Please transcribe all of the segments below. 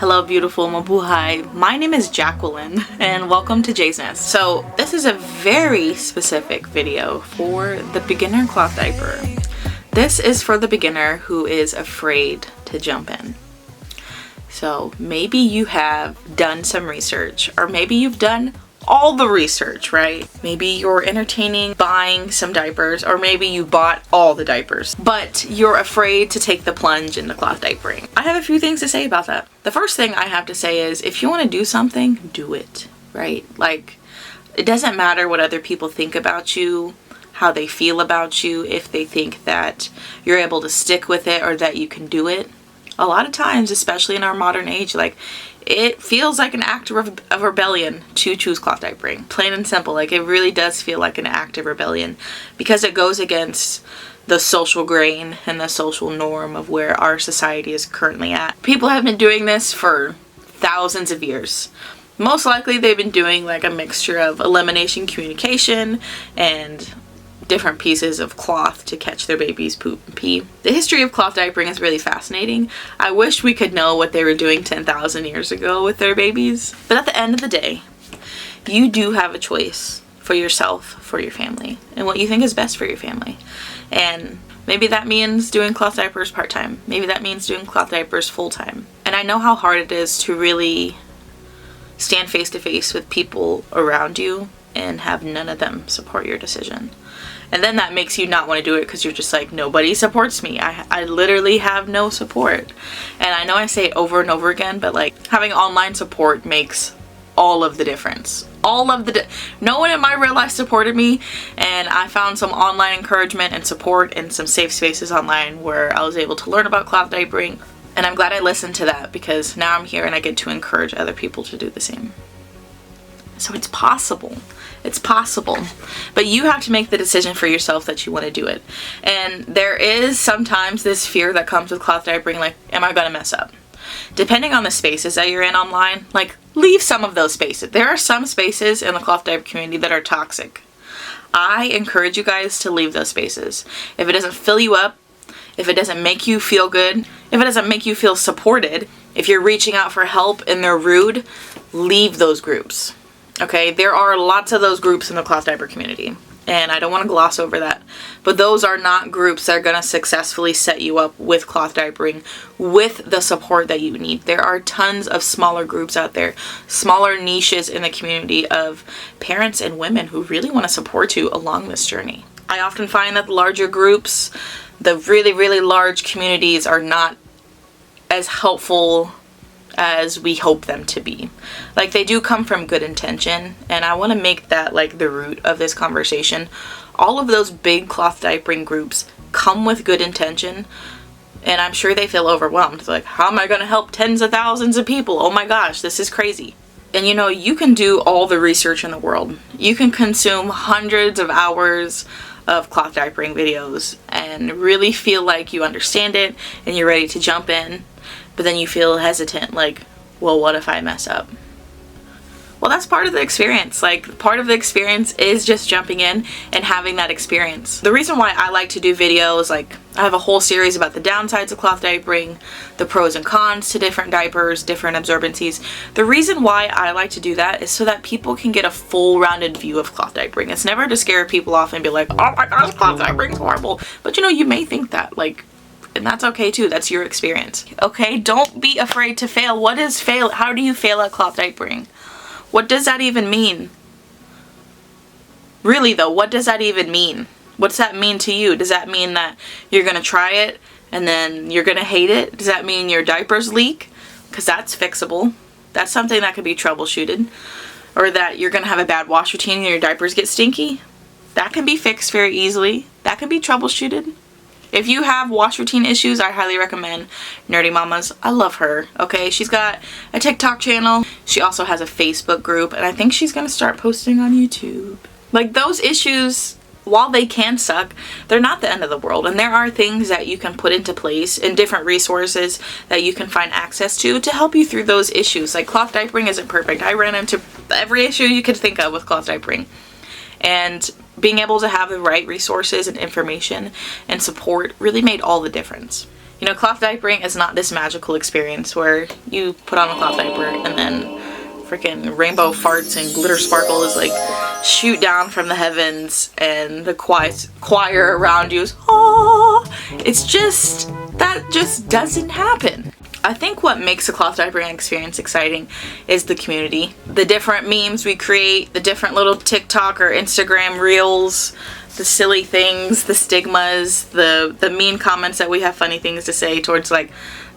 Hello beautiful mabuhay. My name is Jacqueline and welcome to Jay's Nest. So this is a very specific video for the beginner cloth diaper. This is for the beginner who is afraid to jump in. So maybe you have done some research, or maybe you've done all the research, right? Maybe you're entertaining buying some diapers, or maybe you bought all the diapers, but you're afraid to take the plunge into cloth diapering. I have a few things to say about that. The first thing I have to say is if you want to do something, do it, right? Like, it doesn't matter what other people think about you, how they feel about you, if they think that you're able to stick with it or that you can do it. A lot of times, especially in our modern age, like, it feels like an act of rebellion to choose cloth diapering. Plain and simple. Like, it really does feel like an act of rebellion because it goes against the social grain and the social norm of where our society is currently at. People have been doing this for thousands of years. Most likely they've been doing like a mixture of elimination communication and different pieces of cloth to catch their baby's poop and pee. The history of cloth diapering is really fascinating. I wish we could know what they were doing 10,000 years ago with their babies. But at the end of the day, you do have a choice for yourself, for your family, and what you think is best for your family. And maybe that means doing cloth diapers part-time. Maybe that means doing cloth diapers full-time. And I know how hard it is to really stand face to face with people around you and have none of them support your decision. And then that makes you not want to do it because you're just like, nobody supports me. I literally have no support. And I know I say it over and over again, but like, having online support makes all of the difference. No one in my real life supported me, and I found some online encouragement and support and some safe spaces online where I was able to learn about cloth diapering. And I'm glad I listened to that because now I'm here and I get to encourage other people to do the same. So it's possible. It's possible. But you have to make the decision for yourself that you want to do it. And there is sometimes this fear that comes with cloth diapering, like, am I going to mess up? Depending on the spaces that you're in online, like, leave some of those spaces. There are some spaces in the cloth diaper community that are toxic. I encourage you guys to leave those spaces. If it doesn't fill you up, if it doesn't make you feel good, if it doesn't make you feel supported, if you're reaching out for help and they're rude, leave those groups. Okay, there are lots of those groups in the cloth diaper community, and I don't want to gloss over that, but those are not groups that are going to successfully set you up with cloth diapering with the support that you need. There are tons of smaller groups out there, smaller niches in the community of parents and women who really want to support you along this journey. I often find that the larger groups, the really, really large communities, are not as helpful as we hope them to be. Like, they do come from good intention, and I want to make that like the root of this conversation. All of those big cloth diapering groups come with good intention, and I'm sure they feel overwhelmed. It's like, how am I going to help tens of thousands of people? Oh my gosh, this is crazy. And you know, you can do all the research in the world. You can consume hundreds of hours of cloth diapering videos and really feel like you understand it and you're ready to jump in. But then you feel hesitant, like, well, what if I mess up? Well, that's part of the experience. Like, part of the experience is just jumping in and having that experience. The reason why I like to do videos, like, I have a whole series about the downsides of cloth diapering, the pros and cons to different diapers, different absorbencies. The reason why I like to do that is so that people can get a full rounded view of cloth diapering. It's never to scare people off and be like, oh my gosh, cloth diapering is horrible. But you know, you may think that, like, and that's okay too. That's your experience. Okay, don't be afraid to fail. What is fail? How do you fail at cloth diapering? What does that even mean? Really though, what does that even mean? What's that mean to you? Does that mean that you're gonna try it and then you're gonna hate it? Does that mean your diapers leak? Because that's fixable. That's something that could be troubleshooted. Or that you're gonna have a bad wash routine and your diapers get stinky? That can be fixed very easily. That can be troubleshooted. If you have wash routine issues, I highly recommend Nerdy Mamas. I love her, okay? She's got a TikTok channel. She also has a Facebook group, and I think she's gonna start posting on YouTube. Like, those issues, while they can suck, they're not the end of the world, and there are things that you can put into place and different resources that you can find access to help you through those issues. Like, cloth diapering isn't perfect. I ran into every issue you could think of with cloth diapering. And being able to have the right resources and information and support really made all the difference. You know, cloth diapering is not this magical experience where you put on a cloth diaper and then freaking rainbow farts and glitter sparkles like shoot down from the heavens and the choir around you is, oh, it's just, that just doesn't happen. I think what makes the cloth diapering experience exciting is the community. The different memes we create, the different little TikTok or Instagram reels, the silly things, the stigmas, the mean comments that we have funny things to say towards, like,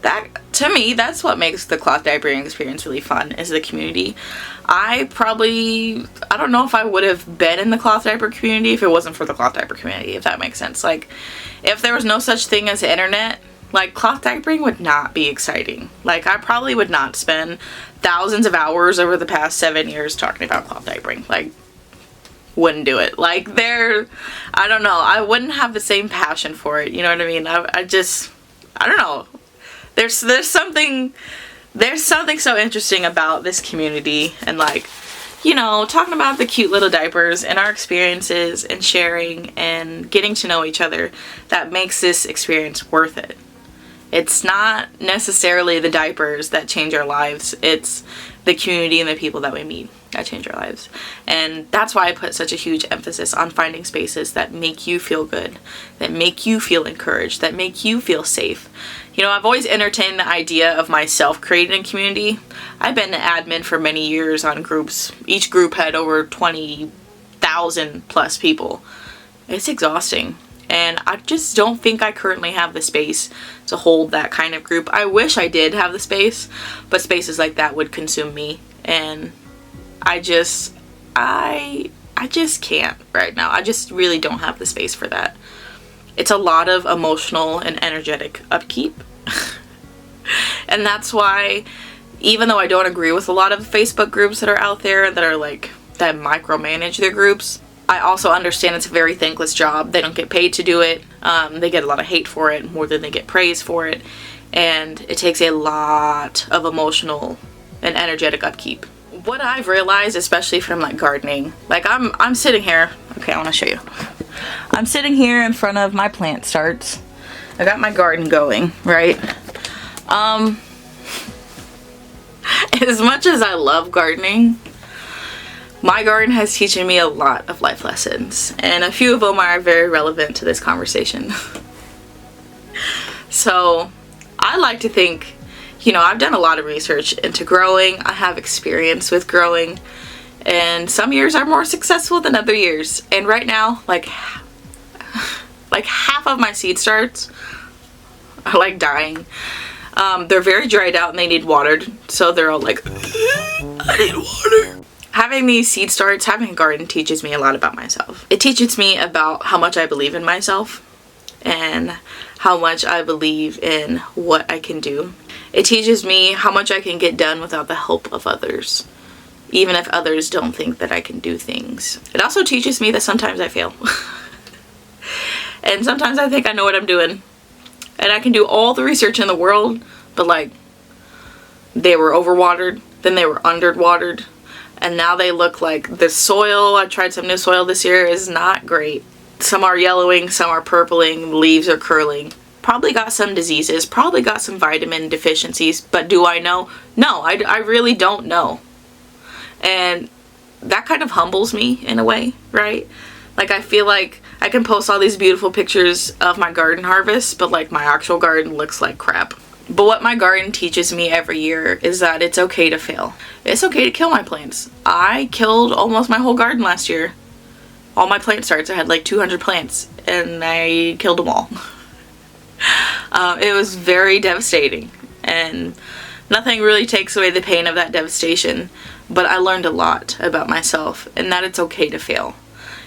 that, to me, that's what makes the cloth diapering experience really fun, is the community. I don't know if I would have been in the cloth diaper community if it wasn't for the cloth diaper community, if that makes sense. Like, if there was no such thing as the internet, like, cloth diapering would not be exciting. Like, I probably would not spend thousands of hours over the past 7 years talking about cloth diapering. Like, wouldn't do it. Like, I don't know, I wouldn't have the same passion for it, you know what I mean? I don't know. There's something so interesting about this community and, like, you know, talking about the cute little diapers and our experiences and sharing and getting to know each other that makes this experience worth it. It's not necessarily the diapers that change our lives. It's the community and the people that we meet that change our lives. And that's why I put such a huge emphasis on finding spaces that make you feel good, that make you feel encouraged, that make you feel safe. You know, I've always entertained the idea of myself creating a community. I've been an admin for many years on groups. Each group had over 20,000 plus people. It's exhausting. And I just don't think I currently have the space to hold that kind of group. I wish I did have the space, but spaces like that would consume me. And I just can't right now. I just really don't have the space for that. It's a lot of emotional and energetic upkeep. And that's why, even though I don't agree with a lot of Facebook groups that are out there that are like, that micromanage their groups, I also understand it's a very thankless job. They don't get paid to do it. They get a lot of hate for it more than they get praise for it. And it takes a lot of emotional and energetic upkeep. What I've realized, especially from like gardening, like I'm sitting here. Okay, I want to show you. I'm sitting here in front of my plant starts. I got my garden going, right? As much as I love gardening, my garden has teaching me a lot of life lessons, and a few of them are very relevant to this conversation. So I like to think, you know, I've done a lot of research into growing. I have experience with growing, and some years are more successful than other years. And right now, like half of my seed starts are like dying. They're very dried out and they need watered, so they're all like, I need water. Having these seed starts, having a garden teaches me a lot about myself. It teaches me about how much I believe in myself and how much I believe in what I can do. It teaches me how much I can get done without the help of others, even if others don't think that I can do things. It also teaches me that sometimes I fail. And sometimes I think I know what I'm doing. And I can do all the research in the world, but like, they were overwatered, then they were underwatered, and now they look like the soil. I tried some new soil this year, is not great. Some are yellowing, some are purpling, leaves are curling. Probably got some diseases, probably got some vitamin deficiencies, but do I know? No, I really don't know. And that kind of humbles me in a way, right? Like, I feel like I can post all these beautiful pictures of my garden harvest, but like my actual garden looks like crap. But what my garden teaches me every year is that it's okay to fail. It's okay to kill my plants. I killed almost my whole garden last year. All my plant starts, I had like 200 plants, and I killed them all. It was very devastating, and nothing really takes away the pain of that devastation, but I learned a lot about myself, and that it's okay to fail.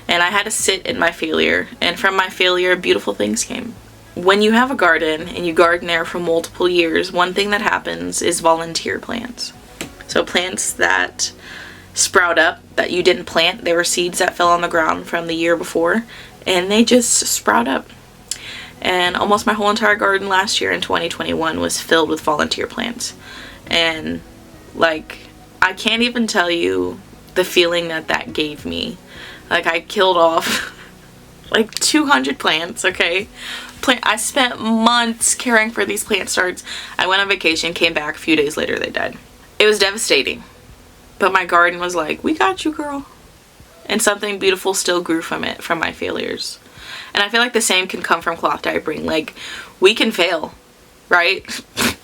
And I had to sit in my failure, and from my failure, beautiful things came. When you have a garden and you garden there for multiple years, one thing that happens is volunteer plants. So plants that sprout up that you didn't plant, they were seeds that fell on the ground from the year before, and they just sprout up. And almost my whole entire garden last year in 2021 was filled with volunteer plants. And like, I can't even tell you the feeling that that gave me. Like, I killed off like 200 plants, okay? I spent months caring for these plant starts. I went on vacation, came back, a few days later they died. It was devastating. But my garden was like, we got you, girl. And something beautiful still grew from it, from my failures. And I feel like the same can come from cloth diapering. Like, we can fail, right?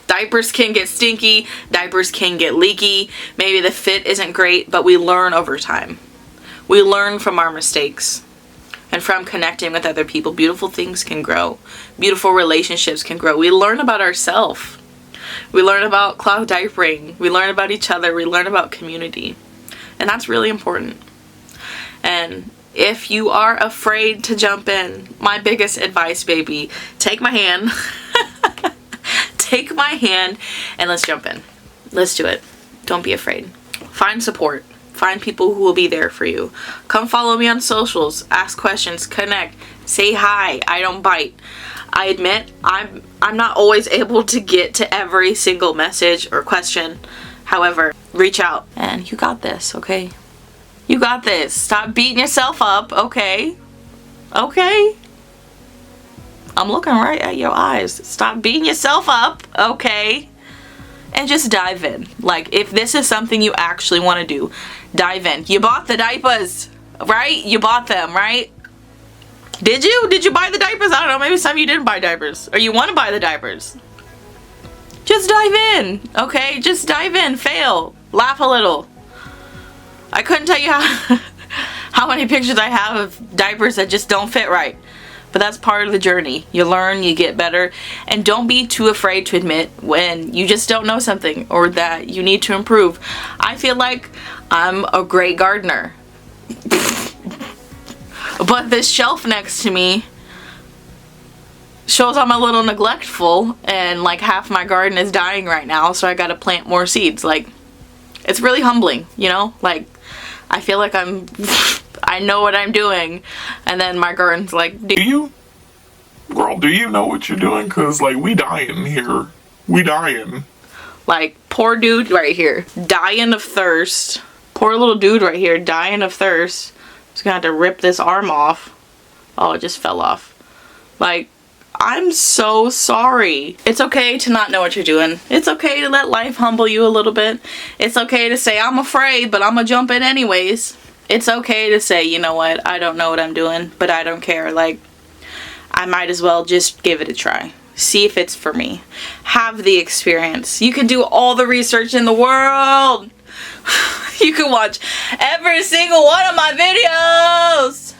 Diapers can get stinky, diapers can get leaky, maybe the fit isn't great, but we learn over time. We learn from our mistakes. And from connecting with other people, beautiful things can grow. Beautiful relationships can grow. We learn about ourselves. We learn about cloth diapering. We learn about each other. We learn about community. And that's really important. And if you are afraid to jump in, my biggest advice, baby, take my hand. Take my hand and let's jump in. Let's do it. Don't be afraid. Find support. Find people who will be there for you. Come follow me on socials. Ask questions. Connect. Say hi. I don't bite. I admit I'm not always able to get to every single message or question. However, reach out. And you got this, okay? You got this. Stop beating yourself up, okay? Okay? I'm looking right at your eyes. Stop beating yourself up, okay? And just dive in. Like, if this is something you actually want to do, dive in. You bought the diapers, right? You bought them, right? Did you? Did you buy the diapers? I don't know. Maybe some of you didn't buy diapers. Or you want to buy the diapers. Just dive in, okay? Just dive in. Fail. Laugh a little. I couldn't tell you how many pictures I have of diapers that just don't fit right. But that's part of the journey. You learn, you get better, and don't be too afraid to admit when you just don't know something or that you need to improve. I feel like I'm a great gardener. But this shelf next to me shows I'm a little neglectful and like half my garden is dying right now, so I gotta plant more seeds. Like, it's really humbling, you know? Like, I feel like I know what I'm doing, and then my garden's like, do you? Girl, do you know what you're doing? Cause like, we dying here. We dying. Like, poor dude right here, dying of thirst. Poor little dude right here, dying of thirst. Just gonna have to rip this arm off. Oh, it just fell off. Like, I'm so sorry. It's okay to not know what you're doing. It's okay to let life humble you a little bit. It's okay to say, I'm afraid, but I'm gonna jump in anyways. It's okay to say, you know what, I don't know what I'm doing, but I don't care. Like, I might as well just give it a try. See if it's for me. Have the experience. You can do all the research in the world. You can watch every single one of my videos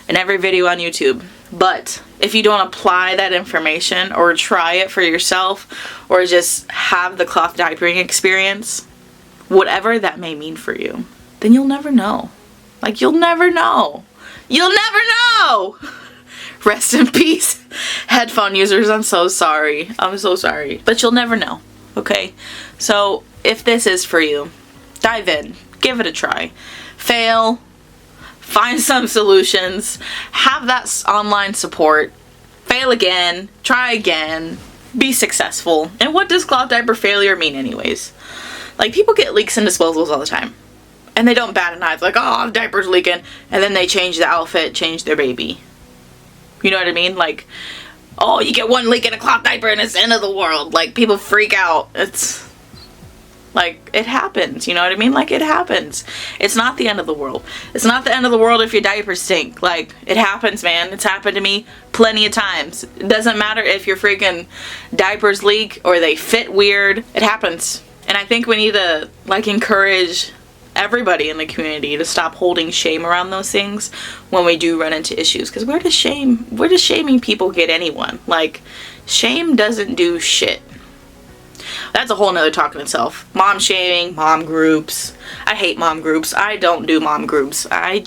and every video on YouTube. But if you don't apply that information or try it for yourself or just have the cloth diapering experience, whatever that may mean for you, then you'll never know. Like, you'll never know. You'll never know! Rest in peace, headphone users. I'm so sorry. I'm so sorry. But you'll never know, okay? So, if this is for you, dive in. Give it a try. Fail. Find some solutions. Have that online support. Fail again. Try again. Be successful. And what does cloth diaper failure mean anyways? Like, people get leaks in disposals all the time. And they don't bat an eye. It's like, oh, the diaper's leaking. And then they change the outfit, change their baby. You know what I mean? Like, oh, you get one leak in a cloth diaper and it's the end of the world. Like, people freak out. It's like, it happens. You know what I mean? Like, it happens. It's not the end of the world. It's not the end of the world if your diapers stink. Like, it happens, man. It's happened to me plenty of times. It doesn't matter if your freaking diapers leak or they fit weird. It happens. And I think we need to, like, encourage everybody in the community to stop holding shame around those things when we do run into issues. Because where does shaming people get anyone? Like, shame doesn't do shit. That's a whole nother talk in itself. Mom shaming, mom groups. I hate mom groups. I don't do mom groups. I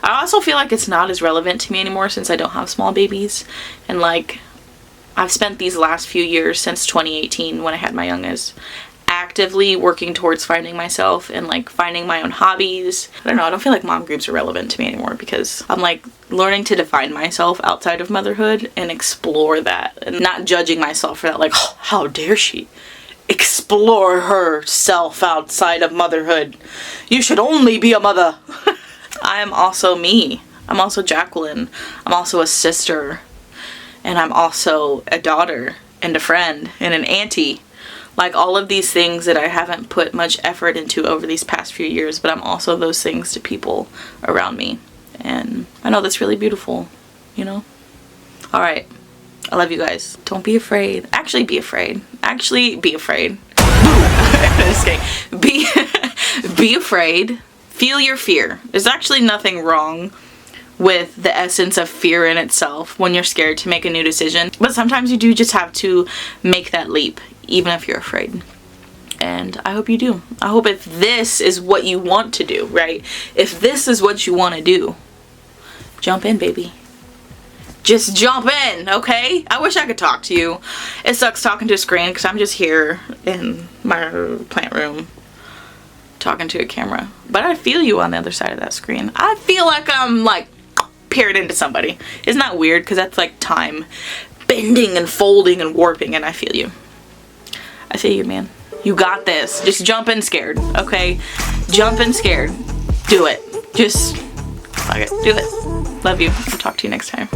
also feel like it's not as relevant to me anymore since I don't have small babies. And like, I've spent these last few years since 2018 when I had my youngest actively working towards finding myself and like finding my own hobbies. I don't know, I don't feel like mom groups are relevant to me anymore because I'm like learning to define myself outside of motherhood and explore that and not judging myself for that. Like, oh, how dare she explore herself outside of motherhood? You should only be a mother. I am also me. I'm also Jacqueline. I'm also a sister. and I'm also a daughter and a friend and an auntie. Like all of these things that I haven't put much effort into over these past few years, but I'm also those things to people around me. And I know that's really beautiful, you know? All right. I love you guys. Don't be afraid. Actually, be afraid. Actually, be afraid. Just kidding. Be afraid. Feel your fear. There's actually nothing wrong with the essence of fear in itself when you're scared to make a new decision. But sometimes you do just have to make that leap, even if you're afraid. And I hope you do. I hope if this is what you want to do, right? If this is what you want to do, jump in, baby. Just jump in, okay? I wish I could talk to you. It sucks talking to a screen because I'm just here in my plant room talking to a camera. But I feel you on the other side of that screen. I feel like I'm like peered into somebody. Isn't that weird? Because that's like time bending and folding and warping, and I feel you. I feel you, man. You got this. Just jump in scared, okay? Jump in scared. Do it. Just fuck it. Do it. Love you. I'll talk to you next time.